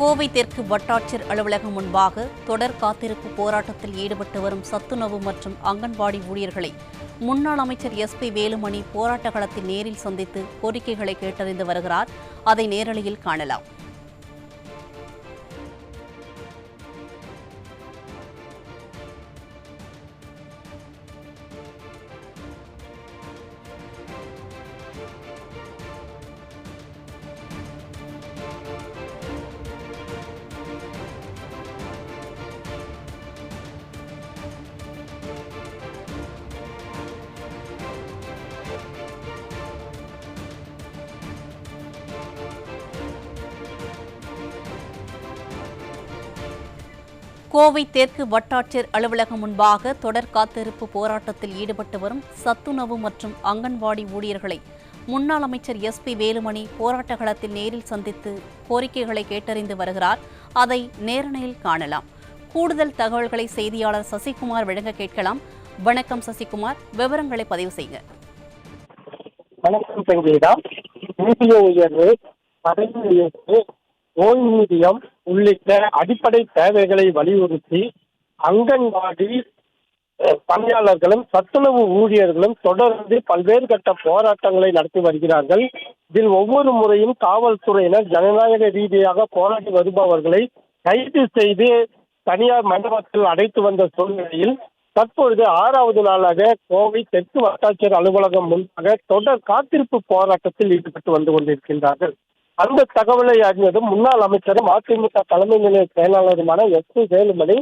கோவை தெற்கு வட்டாட்சியர் அலுவலகம் முன்பாக தொடர் காத்திருப்பு போராட்டத்தில் ஈடுபட்டு வரும் சத்துணவு மற்றும் அங்கன்வாடி ஊழியர்களை முன்னாள் அமைச்சர் SP வேலுமணி போராட்ட களத்தில் நேரில் சந்தித்து கோரிக்கைகளை கேட்டறிந்து வருகிறார். அதை நேரலையில் காணலாம். கோவை தெற்கு வட்டாட்சியர் அலுவலகம் முன்பாக தொடர் காத்திருப்பு போராட்டத்தில் ஈடுபட்டு வரும் சத்துணவு மற்றும் அங்கன்வாடி ஊழியர்களை முன்னாள் அமைச்சர் SP வேலுமணி போராட்ட களத்தில் நேரில் சந்தித்து கோரிக்கைகளை கேட்டறிந்து வருகிறார். அதை நேரலையில் காணலாம். கூடுதல் தகவல்களை செய்தியாளர் சசிகுமார் வழங்க கேட்கலாம். வணக்கம் சசிகுமார், விவரங்களை பதிவு செய்யுங்க. வணக்கம் சங்கீதா. ஊதிய உயர்வு, பதவி உயர்வு, ஓய்வூதியம் உள்ளிட்ட அடிப்படை தேவைகளை வலியுறுத்தி அங்கன்வாடி பணியாளர்களும் சத்துணவு ஊழியர்களும் தொடர்ந்து பல்வேறு கட்ட போராட்டங்களை நடத்தி வருகிறார்கள். இதில் ஒவ்வொரு முறையும் காவல்துறையினர் ஜனநாயக ரீதியாக போராடி வருபவர்களை கைது செய்து தனியார் மண்டபத்தில் அடைத்து வந்த சூழ்நிலையில் தற்பொழுது 6வது நாளாக கோவை தெற்கு வட்டாட்சியர் அலுவலகம் முன்பாக தொடர் காத்திருப்பு போராட்டத்தில் ஈடுபட்டு வந்து கொண்டிருக்கின்றார்கள். அந்த தகவலை அறிந்ததும் முன்னாள் அமைச்சரும் அதிமுக தலைமை நிலைய செயலாளருமான SP வேலுமணி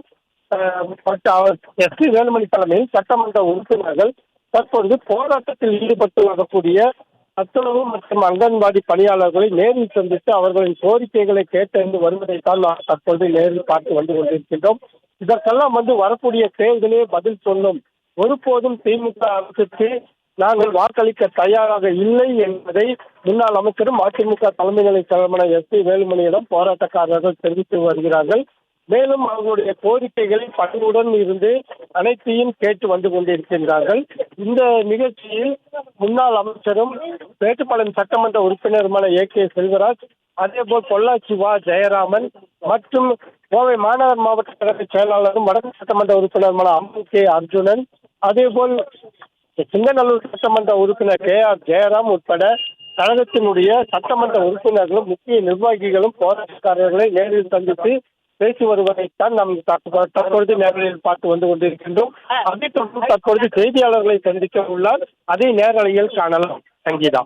தலைமையில் சட்டமன்ற உறுப்பினர்கள் தற்பொழுது போராட்டத்தில் ஈடுபட்டு வரக்கூடிய சத்துணவு மற்றும் அங்கன்வாடி பணியாளர்களை நேரில் சந்தித்து அவர்களின் கோரிக்கைகளை கேட்டறிந்து வருவதைத்தான் நாம் தற்பொழுது நேரில் பார்த்து வந்து கொண்டிருக்கின்றோம். இதற்கெல்லாம் வரக்கூடிய தேர்தலே பதில் சொல்லும். ஒருபோதும் திமுக அரசுக்கு நாங்கள் வாக்களிக்க தயாராக இல்லை என்பதை முன்னாள் அமைச்சரும் அதிமுக தலைமை நிலை செயலாளருமான SP வேலுமணியிடம் போராட்டக்காரர்கள் தெரிவித்து வருகிறார்கள். மேலும் அவர்களுடைய கோரிக்கைகளை பணிவுடன் இருந்து அனைத்தையும் கேட்டு வந்து கொண்டிருக்கின்றார்கள். இந்த நிகழ்ச்சியில் முன்னாள் அமைச்சரும் மேட்டுப்பாளையம் சட்டமன்ற உறுப்பினருமான AK செல்வராஜ், அதேபோல் பொள்ளாச்சி ஜெயராமன் மற்றும் கோவை மாநகர் மாவட்ட கழக செயலாளரும் வடக்கு சட்டமன்ற உறுப்பினருமான அம்மன் K அர்ஜுனன், அதேபோல் சிங்கநல்லூர் சட்டமன்ற உறுப்பினர் KR ஜெயராம் உட்பட கழகத்தினுடைய சட்டமன்ற உறுப்பினர்களும் முக்கிய நிர்வாகிகளும் போராட்டக்காரர்களை நேரில் சந்தித்து பேசி வருவதைத்தான் நாம் தற்பொழுது நேரலையில் பார்த்து வந்து கொண்டிருக்கின்றோம். அதைத் தொடர்ந்து தற்பொழுது செய்தியாளர்களை சந்திக்க உள்ளார். அதை நேரலையில் காணலாம். சங்கீதா.